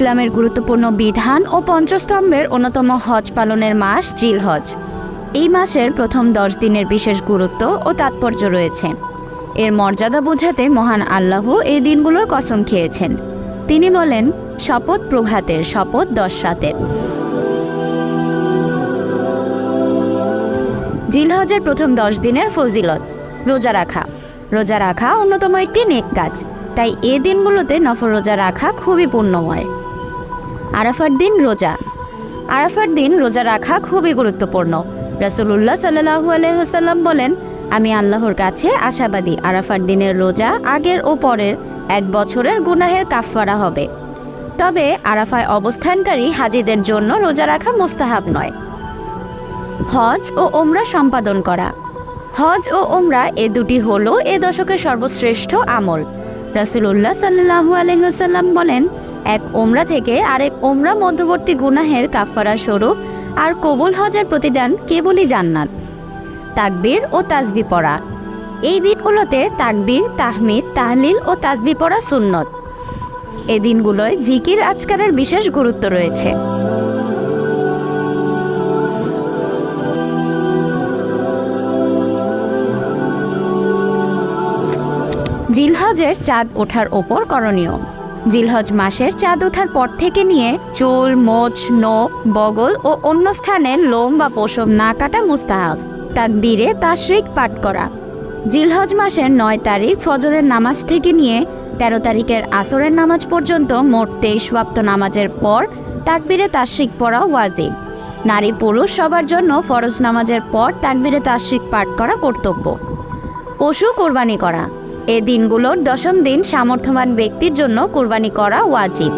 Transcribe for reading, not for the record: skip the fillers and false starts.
ইসলামের গুরুত্বপূর্ণ বিধান ও পঞ্চস্তম্ভের অন্যতম হজ পালনের মাস জিলহজ। এই মাসের প্রথম 10 দিনের বিশেষ গুরুত্ব ও তাৎপর্য রয়েছে। এর মর্যাদা বোঝাতে মহান আল্লাহ এই দিনগুলোর কসম খেয়েছেন। তিনি বলেন, শপথ প্রভাতের, শপথ 10 রাতের। জিলহজের প্রথম 10 দিনের ফজিলত। রোজা রাখা। রোজা রাখা অন্যতম একটি নেক কাজ, তাই এ দিনগুলোতে নফল রোজা রাখা খুবই পুণ্যময়। আরাফার দিন রোজা। আরাফার দিন রোজা রাখা খুবই গুরুত্বপূর্ণ। রাসূলুল্লাহ সাল্লাল্লাহু আলাইহি ওয়াসাল্লাম বলেন, আমি আল্লাহর কাছে আশাবাদী আরাফার দিনের রোজা আগের ও পরের 1 বছরের গুনাহের কাফফারা হবে। তবে আরাফায় অবস্থানকারী হাজীদের জন্য রোজা রাখা মুস্তাহাব নয়। হজ ও ওমরা সম্পাদন করা। হজ ও ওমরা এ দুটি হলো এ দশকের সর্বশ্রেষ্ঠ আমল। রাসূলুল্লাহ সাল্লাল্লাহু আলাইহি ওয়াসাল্লাম বলেন, এক ওমরা থেকে আরেক ওমরা মধ্যবর্তী গুনাহের কাফফারা স্বরূপ, আর কবুল হজের প্রতিদান কেবলই জান্নাত। তাকবীর ও তাসবিহ পড়া। এই দিনগুলোতে তাকবীর, তাহমিদ, তাহলিল ও তাসবিহ পড়া সুন্নত। এই দিনগুলোয় জিকির আজকারের বিশেষ গুরুত্ব রয়েছে। জিলহজের চাঁদ ওঠার ওপর করণীয়। জিলহজ মাসের চাঁদ ওঠার পর থেকে নিয়ে চুল, মোচ, নখ, বগল ও অন্য স্থানে লোম বা পশম না কাটা মুস্তাহাব। তাকবীরে তাশরিক পাঠ করা। জিলহজ মাসের 9 তারিখ ফজরের নামাজ থেকে নিয়ে 13 তারিখের আসরের নামাজ পর্যন্ত মোট 23 ওয়াক্ত নামাজের পর তাকবীরে তাশরিক পড়া ওয়াজিব। নারী পুরুষ সবার জন্য ফরজ নামাজের পর তাকবীরে তাশরিক পাঠ করা কর্তব্য। পশু কোরবানি করা। এ দিনগুলোর 10ম দিন সামর্থ্যবান ব্যক্তির জন্য কোরবানি করা ওয়াজিব।